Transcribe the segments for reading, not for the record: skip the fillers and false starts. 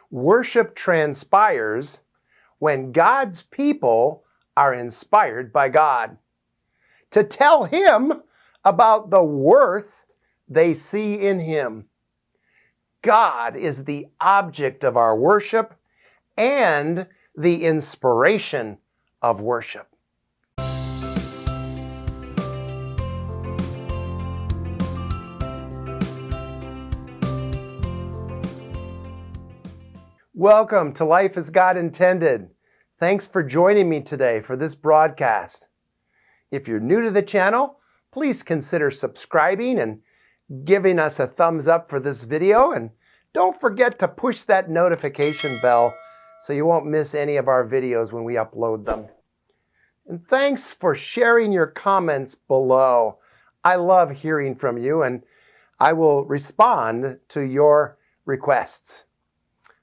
Worship transpires when God's people are inspired by God to tell Him about the worth they see in Him. God is the object of our worship and the inspiration of worship. Welcome to Life as God Intended. Thanks for joining me today for this broadcast. If you're new to the channel, please consider subscribing and giving us a thumbs up for this video, and don't forget to push that notification bell so you won't miss any of our videos when we upload them. And thanks for sharing your comments below. I love hearing from you, and I will respond to your requests.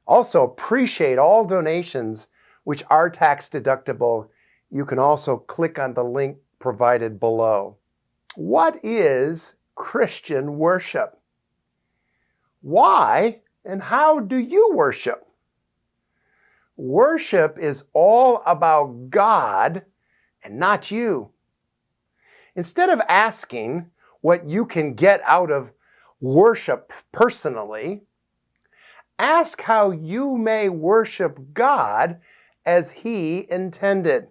Also, appreciate all donations which are tax deductible. You can also click on the link provided below. What is Christian worship? Why and how do you worship? Worship is all about God and not you. Instead of asking what you can get out of worship personally, ask how you may worship God as He intended.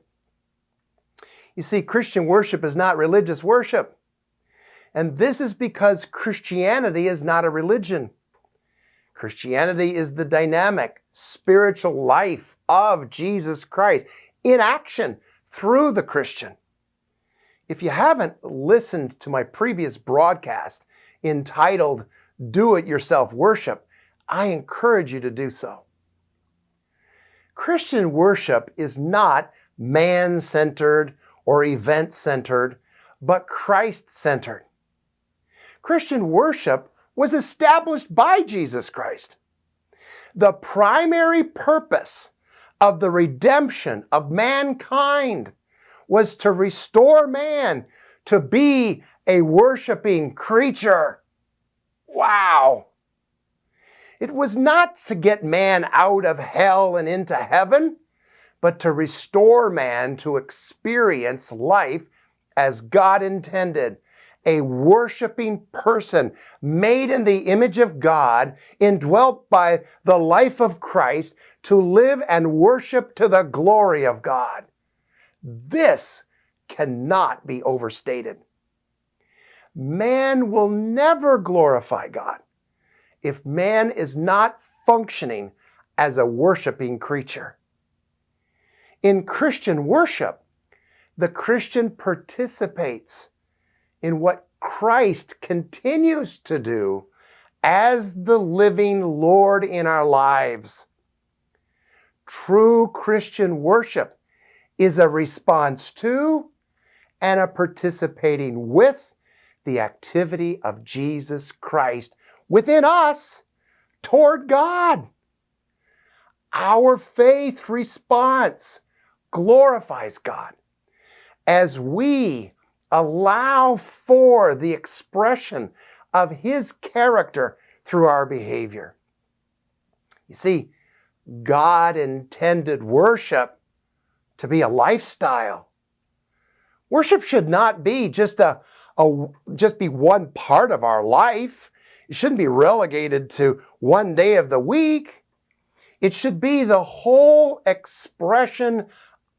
You see, Christian worship is not religious worship. And this is because Christianity is not a religion. Christianity is the dynamic, spiritual life of Jesus Christ in action through the Christian. If you haven't listened to my previous broadcast entitled Do It Yourself Worship, I encourage you to do so. Christian worship is not man-centered or event-centered, but Christ-centered. Christian worship was established by Jesus Christ. The primary purpose of the redemption of mankind was to restore man to be a worshiping creature. Wow! It was not to get man out of hell and into heaven, but to restore man to experience life as God intended, a worshiping person made in the image of God, indwelt by the life of Christ, to live and worship to the glory of God. This cannot be overstated. Man will never glorify God if man is not functioning as a worshiping creature. In Christian worship, the Christian participates in what Christ continues to do as the living Lord in our lives. True Christian worship is a response to and a participating with the activity of Jesus Christ within us toward God. Our faith response glorifies God as we allow for the expression of His character through our behavior. You see, God intended worship to be a lifestyle. Worship should not be just be one part of our life. It shouldn't be relegated to one day of the week. It should be the whole expression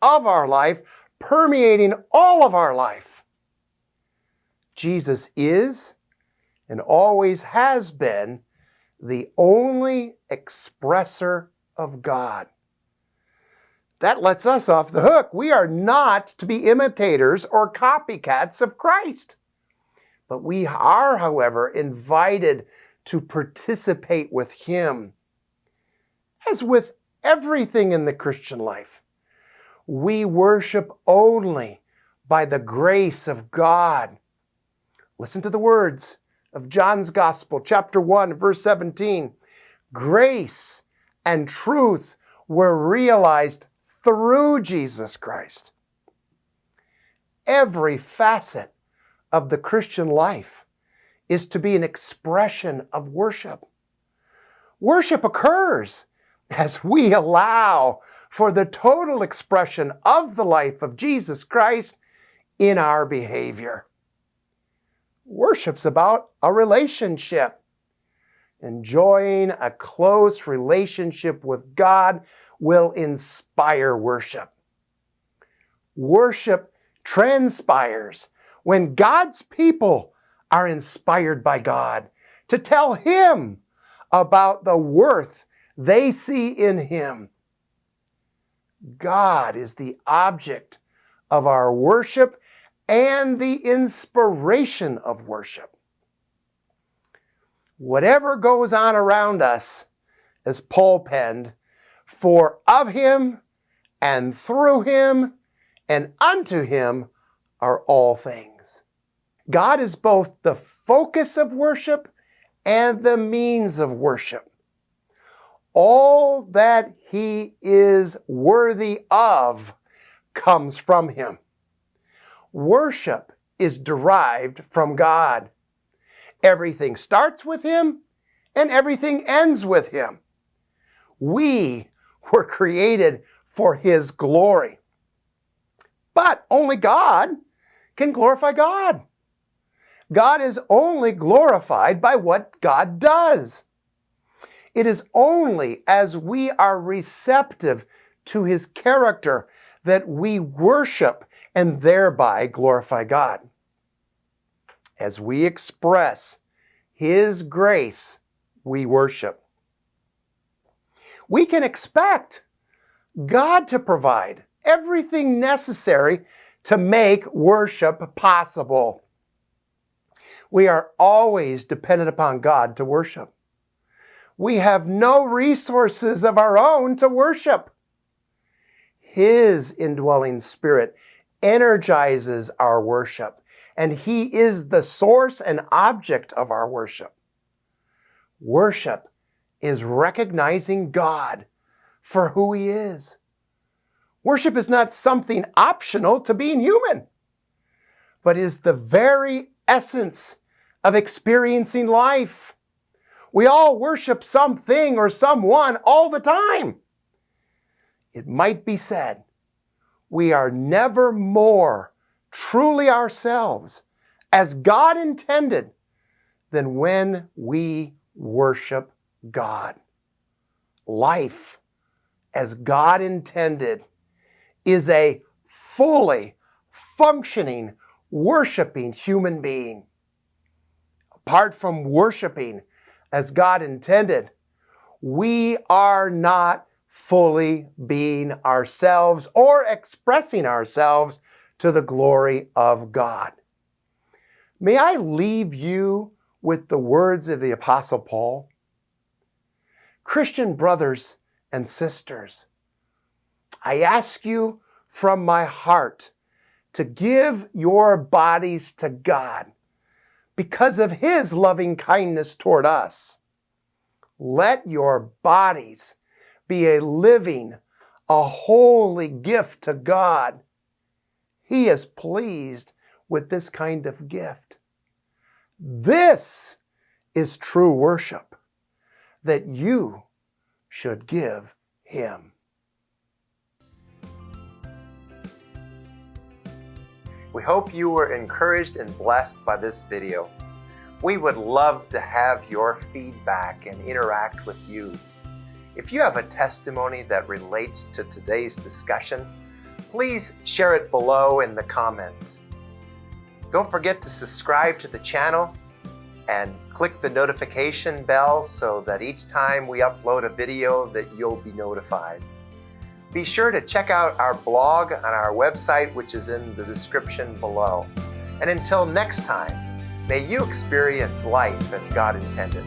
of our life, permeating all of our life. Jesus is and always has been the only expressor of God. That lets us off the hook. We are not to be imitators or copycats of Christ. But we are, however, invited to participate with Him. As with everything in the Christian life, we worship only by the grace of God. Listen to the words of John's Gospel, chapter 1, verse 17. Grace and truth were realized through Jesus Christ. Every facet of the Christian life is to be an expression of worship. Worship occurs as we allow for the total expression of the life of Jesus Christ in our behavior. Worship's about a relationship. Enjoying a close relationship with God will inspire worship. Worship transpires when God's people are inspired by God to tell Him about the worth they see in Him. God is the object of our worship and the inspiration of worship. Whatever goes on around us, as Paul penned, for of Him and through Him and unto Him are all things. God is both the focus of worship and the means of worship. All that He is worthy of comes from Him. Worship is derived from God. Everything starts with Him and everything ends with Him. We were created for His glory. But only God can glorify God. God is only glorified by what God does. It is only as we are receptive to His character that we worship and thereby glorify God. As we express His grace, we worship. We can expect God to provide everything necessary to make worship possible. We are always dependent upon God to worship. We have no resources of our own to worship. His indwelling Spirit energizes our worship, and He is the source and object of our worship. Worship is recognizing God for who He is. Worship is not something optional to being human, but is the very essence of experiencing life. We all worship something or someone all the time. It might be said, we are never more truly ourselves as God intended than when we worship God. Life as God intended is a fully functioning, worshiping human being. Apart from worshiping as God intended, we are not fully being ourselves or expressing ourselves to the glory of God. May I leave you with the words of the Apostle Paul? Christian brothers and sisters, I ask you from my heart to give your bodies to God because of His loving kindness toward us. Let your bodies be a living, a holy gift to God. He is pleased with this kind of gift. This is true worship that you should give Him. We hope you were encouraged and blessed by this video. We would love to have your feedback and interact with you. If you have a testimony that relates to today's discussion, please share it below in the comments. Don't forget to subscribe to the channel and click the notification bell so that each time we upload a video that you'll be notified. Be sure to check out our blog on our website, which is in the description below. And until next time, may you experience life as God intended.